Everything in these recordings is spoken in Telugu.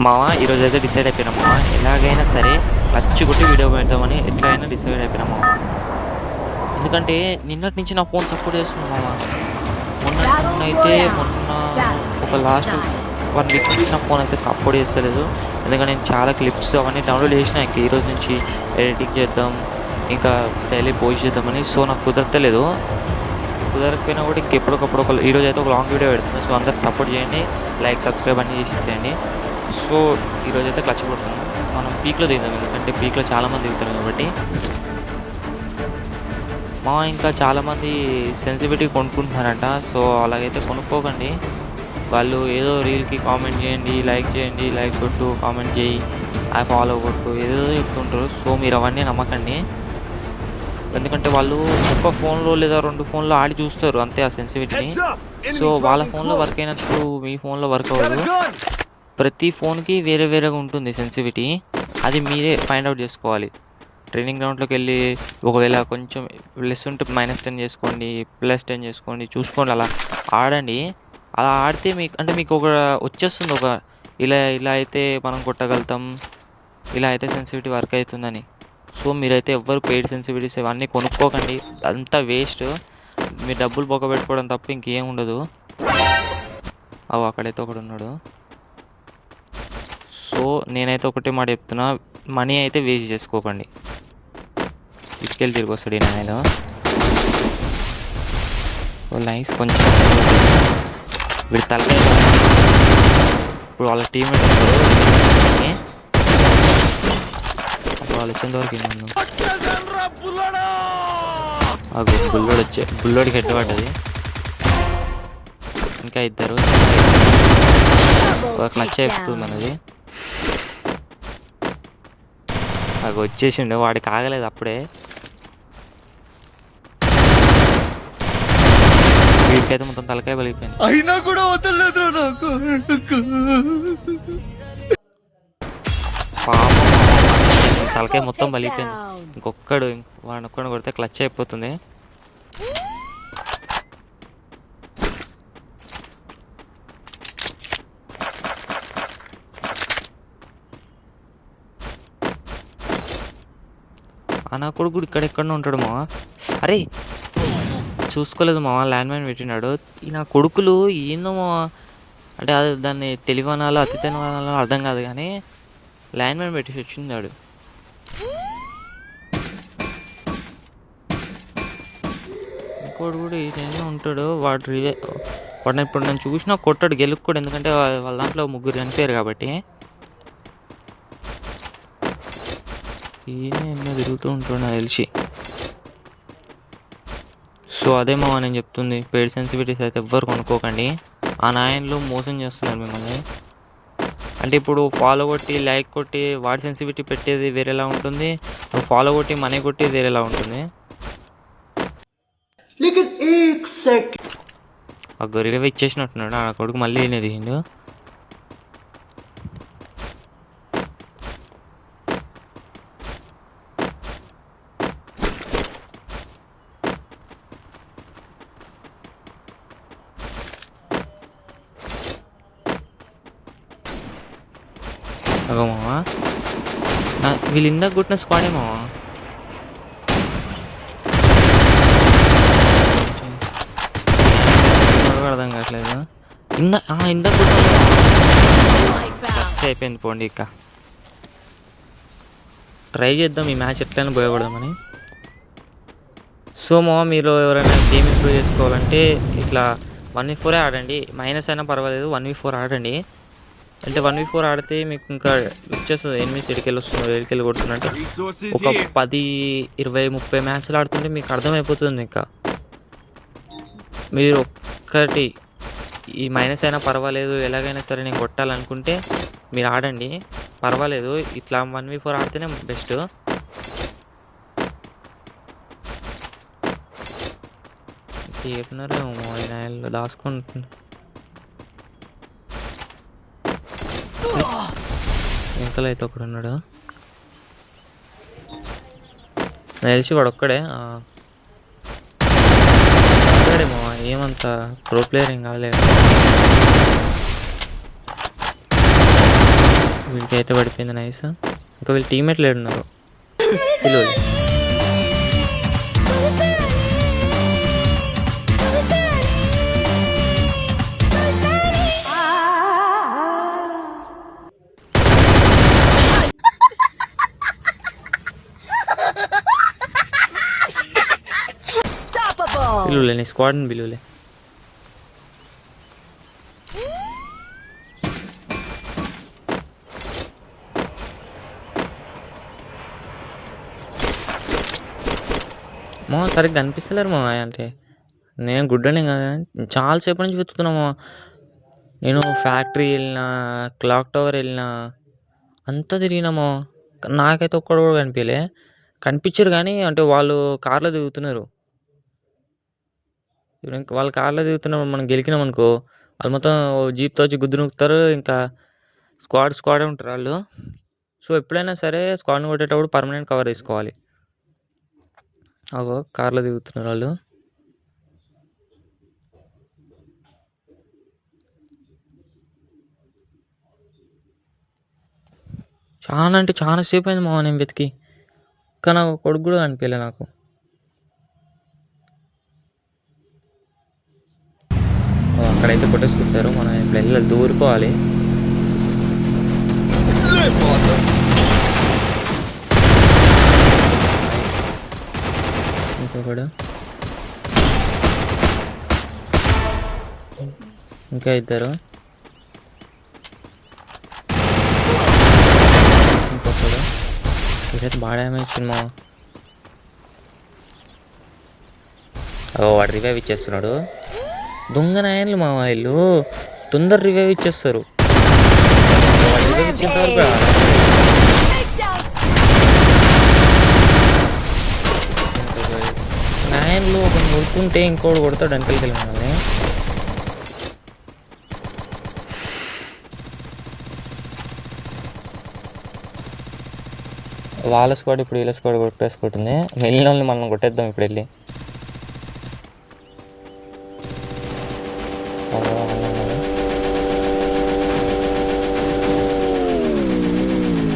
మావా ఈరోజు అయితే డిసైడ్ అయిపోయినాం మావా, ఎలాగైనా సరే లచ్చి కొట్టి వీడియో పెడదామని ఎట్లయినా డిసైడ్ అయిపోయినాం మావా. ఎందుకంటే నిన్నటి నుంచి నా ఫోన్ సపోర్ట్ చేస్తుంది మావా. మొన్న ఒక లాస్ట్ 1 వీక్ నుంచి నా ఫోన్ అయితే సపోర్ట్ చేస్తలేదు. ఎందుకంటే నేను చాలా క్లిప్స్ అవన్నీ డౌన్లోడ్ చేసినా, ఇంకా ఈరోజు నుంచి ఎడిటింగ్ చేద్దాం, ఇంకా డైలీ పోస్ట్ చేద్దామని. సో నాకు కుదరతలేదు. కుదరకపోయినా కూడా ఇంకెప్పటికప్పుడు ఈరోజు అయితే ఒక లాంగ్ వీడియో పెడుతుంది. సో అందరు సపోర్ట్ చేయండి, లైక్ సబ్స్క్రైబ్ అన్నీ చేసేసేయండి. సో ఈరోజు అయితే క్లచ్ కొడుతున్నాం. మనం పీక్లో దిగుదాం, ఎందుకంటే పీక్లో చాలామంది దిగుతారు కాబట్టి. ఇంకా చాలామంది సెన్సిటివిటీ కొనుక్కుంటున్నారంట. సో అలాగైతే కొనుక్కోకండి. వాళ్ళు ఏదో రీల్కి కామెంట్ చేయండి, లైక్ చేయండి, లైక్ కొట్టు, కామెంట్ చేయి, ఫాలో కొట్టు, ఏదో చెప్తుంటారు. సో మీరు అవన్నీ నమ్మకండి. ఎందుకంటే వాళ్ళు ఒక్క ఫోన్లో లేదా 2 ఫోన్లో ఆడి చూస్తారు అంతే ఆ సెన్సిటివిటీని. సో వాళ్ళ ఫోన్లో వర్క్ అయినప్పుడు మీ ఫోన్లో వర్క్ అవ్వదు. ప్రతి ఫోన్కి వేరే వేరేగా ఉంటుంది సెన్సిటివిటీ. అది మీరే ఫైండ్ అవుట్ చేసుకోవాలి. ట్రైనింగ్ గ్రౌండ్లోకి వెళ్ళి ఒకవేళ కొంచెం లెస్ ఉంటే -10 చేసుకోండి, +10 చేసుకోండి, చూసుకోండి, అలా ఆడండి. అలా ఆడితే మీకు ఒక వచ్చేస్తుంది, ఒక ఇలా అయితే మనం కొట్టగలుగుతాం, ఇలా అయితే సెన్సిటివిటీ వర్క్ అవుతుందని. సో మీరైతే ఎవ్వరు పెయిడ్ సెన్సిటివిటీస్ ఇవన్నీ కొనుక్కోకండి, అంతా వేస్ట్. మీ డబ్బులు బొక్కబెట్టుకోవడం తప్ప ఇంకేం ఉండదు. అక్కడైతే ఒకడు ఉన్నాడు. సో నేనైతే ఒకటే మాట చెప్తున్నా, మనీ అయితే వేస్ట్ చేసుకోకండి. ఇటుకెళ్ళి తిరిగి వస్తాడు ఈ నాయలో. నైస్. కొంచెం వీడి తలకాయ ఇప్పుడు వాళ్ళ టీమ్మేట్ వస్తారు, వాళ్ళు వచ్చేంత వరకు బుల్లోడికి హెడ్ పడ్డది. ఇంకా ఇద్దరు క్లచ్ అయిపోతుంది మనది. వచ్చేసిండు, వాడికి ఆగలేదు అప్పుడే. వీడికైతే మొత్తం తలకాయ పలిగిపోయింది. అయినా కూడా వదలలేదు నాకు. తలకాయ మొత్తం పలిగిపోయింది. వాడొక్కడు కొడితే క్లచ్ అయిపోతుంది. నా కొడుకు ఇక్కడెక్కడనే ఉంటాడు మావా. అరే చూసుకోలేదు మావా, ల్యాండ్ మైన్ పెట్టినాడు. నా కొడుకులు ఏందో మావా, అంటే అది దాన్ని తెలివనాలో అతి తెలివనాలో అర్థం కాదు, కానీ ల్యాండ్ మైన్ పెట్టి వచ్చిన్నాడు. ఇంకోటి కూడా ఏదైనా ఉంటాడు, వాడిని ఇప్పుడు నేను చూసినా కొట్టాడు, గెలుపుకోడు. ఎందుకంటే వాళ్ళ దాంట్లో 3 చనిపోయారు కాబట్టి. ఈయన తిరుగుతూ ఉంటాడు నాకు తెలిసి. సో అదే మావా నేను చెప్తుంది, పెయిడ్ సెన్సిటివిటీస్ అయితే ఎవ్వరు కొనుక్కోకండి. ఆ నాయన్లు మోసం చేస్తున్నారు మిమ్మల్ని. అంటే ఇప్పుడు ఫాలో కొట్టి లైక్ కొట్టి వాడి సెన్సిటివిటీ పెట్టేది వేరేలా ఉంటుంది, ఫాలో కొట్టి మనీ కొట్టి వేరేలా ఉంటుంది. ఆ గొర్రె ఇచ్చేసినట్టున్నాడు ఆ కొడుకు, మళ్ళీ దిగిండు. అగో మావా, వీళ్ళు ఇందాక కొట్టిన స్క్వాడే మావా. అర్థం కావట్లేదు. ఇందాక టచ్ అయిపోయింది. పోండి, ఇక ట్రై చేద్దాం ఈ మ్యాచ్ ఎట్లయినా పోయకూడదామని. సో మావా, మీరు ఎవరైనా గేమ్ ఇంప్రూవ్ చేసుకోవాలంటే ఇట్లా 1v4 ఆడండి. మైనస్ అయినా పర్వాలేదు, 1v4 ఆడండి. అంటే 1v4 ఆడితే మీకు ఇంకా వచ్చేస్తుంది, ఎనిమిది ఎడికెళ్ళి వస్తున్నారు, ఎడికెళ్ళి కొడుతున్నట్టు. ఒక 10, 20, 30 మ్యాచ్లు ఆడుతుంటే మీకు అర్థమైపోతుంది. ఇంకా మీరు ఒక్కటి ఈ మైనస్ అయినా పర్వాలేదు, ఎలాగైనా సరే నేను కొట్టాలనుకుంటే మీరు ఆడండి, పర్వాలేదు. ఇట్లా 1v4 ఆడితేనే బెస్ట్. చెప్పినారేమో ఆయన దాచుకుంటున్నా. వెనకాల అయితే ఒకడు ఉన్నాడు, తెలిసి వాడు ఒక్కడే. ఒక్కడేమో, ఏమంత ప్రో ప్లేయర్ ఏం కాదులే. వీడికి అయితే పడిపోయింది నైస్. ఇంకా వీళ్ళు టీమ్మేట్లు ఏడున్నారు పిల్లలు. పిలువులే నీ స్క్వాడ్ని పిలువులే. సరిగ్గా కనిపిస్తలేరు అంటే నేను గుడ్డనే కదా చాలాసేపు నుంచి వెతుకుతున్నామా. నేను ఫ్యాక్టరీ వెళ్ళినా, క్లాక్ టవర్ వెళ్ళినా, అంతా తిరిగినామో. నాకైతే ఒక్కడు కూడా కనిపించరు కానీ అంటే వాళ్ళు కార్లో దిగుతున్నారు. వాళ్ళు కార్లో దిగుతున్నప్పుడు మనం గెలికినాం అనుకో, వాళ్ళు మొత్తం జీప్తో వచ్చి గుద్దు నొక్కుతారు. ఇంకా స్క్వాడే ఉంటారు వాళ్ళు. సో ఎప్పుడైనా సరే స్క్వాడ్ని కొట్టేటప్పుడు పర్మనెంట్ కవర్ తీసుకోవాలి. అగో కార్లో దిగుతున్నారు వాళ్ళు. చాలా అంటే చాలా సేపు అయింది నేను వెతికి, కానీ నాకు కొడుకు కూడా కనిపించలే నాకు. అక్కడైతే కొట్టేసుకుంటారు. మనం ఇప్పుడు వెళ్ళాలి, దూరిపోవాలి. ఇంకొకడు, ఇంకా ఇద్దరు, ఇంకొకడు. ఇదైతే బాగా డ్యామేజ్ సినిమా. వాడు రివైవ్ ఇచ్చేస్తున్నాడు. దొంగ నాయన్లు మా వాళ్ళు తొందర రివైవ్ ఇచ్చేస్తారు. వాడు రివైవ్ ఇచ్చేంత వరకు నాయన్లు ఒకటి కొడుతుంటే ఇంకోటి కొడతాడు వెనకలికి వెళ్ళి మనల్ని. వాళ్ళ స్క్వాడ్ ఇప్పుడు వీళ్ళ స్క్వాడ్ కొట్టేసుకుంటుంది. వెళ్ళిన వాళ్ళని మనం కొట్టేద్దాం ఇప్పుడు వెళ్ళి.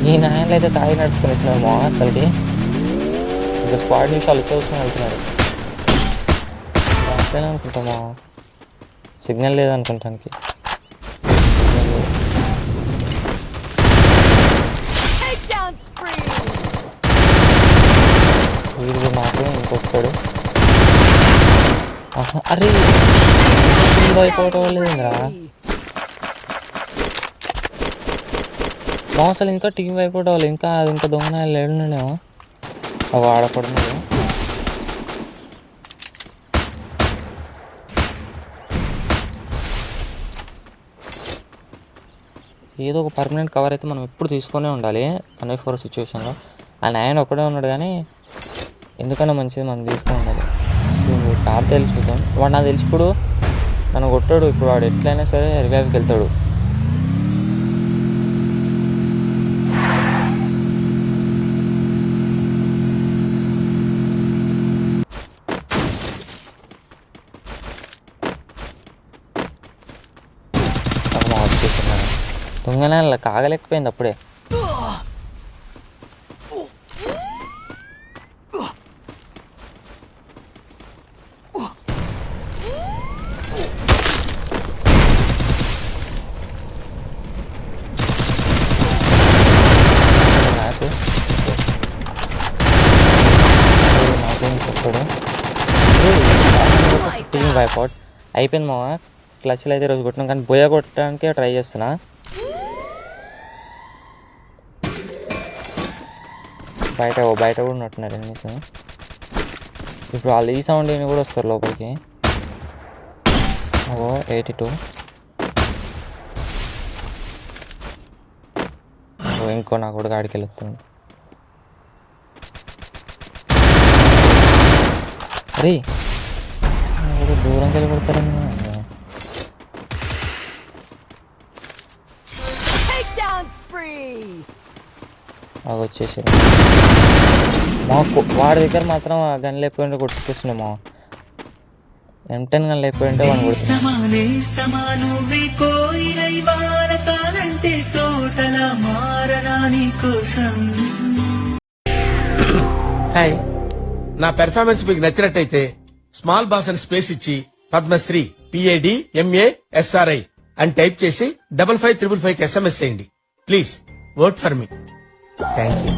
ఈ నాయనలు అయితే తాగి నడుపుతున్నట్టున్నామో అసలుకి. ఇంకా స్క్వాడ్ నిమిషాలు వచ్చేసుకొని వెళ్తున్నారు. అట్లనే అనుకుంటామా, సిగ్నల్ లేదనుకుంటానికి. వీళ్ళు మాత్రం ఇంకొకడు. అరే అయిపోవటం లేదురా అసలు. ఇంకా టీం అయిపోవటం వాళ్ళు ఇంకా దొంగ లేడునేమో. అవి ఆడకూడదు. ఏదో ఒక పర్మనెంట్ కవర్ అయితే మనం ఎప్పుడు తీసుకొనే ఉండాలి 1v4 సిచ్యువేషన్లో. ఆయన ఒక్కడే ఉన్నాడు కానీ ఎందుకన్నా మంచిది మనం తీసుకొని ఉండాలి. కార్ తెలిసి చూద్దాం. వాడు నాకు తెలిసి ఇప్పుడు నన్ను కొట్టాడు. ఇప్పుడు వాడు ఎట్లయినా సరే రివైవ్కి వెళ్తాడు. వచ్చేసింది దొంగనే కాగలేకపోయింది అప్పుడే. టీమ్ వైపౌట్ అయిపోయింది మామ. క్లచ్లు అయితే ఈరోజు కొట్టినాం కానీ బోయ కొట్టడానికే ట్రై చేస్తున్నా. బయట కూడా ఉన్నట్టున్నారు ఎనిమిస్. ఇప్పుడు వాళ్ళు ఈ సౌండ్ అయినా కూడా వస్తారు లోపలికి. 82. ఇంకో నా కూడా గాడికి వెళ్తుంది. అరే దూరంకి వెళ్ళి కొడతారని వచ్చేసారు. వాడి దగ్గర మాత్రం గన్ లేకపోయింటే కొట్టుకొస్తున్నామో. M10 కానీ లేకపోయింటే వాడిని కొడుతున్నా. హాయ్, నా పెర్ఫార్మెన్స్ మీకు నచ్చినట్టయితే స్మాల్ బాస్ అని స్పేస్ ఇచ్చి పద్మశ్రీ PADMASRI అని టైప్ చేసి 5555 SMS చేయండి. Please vote for me. Thank you.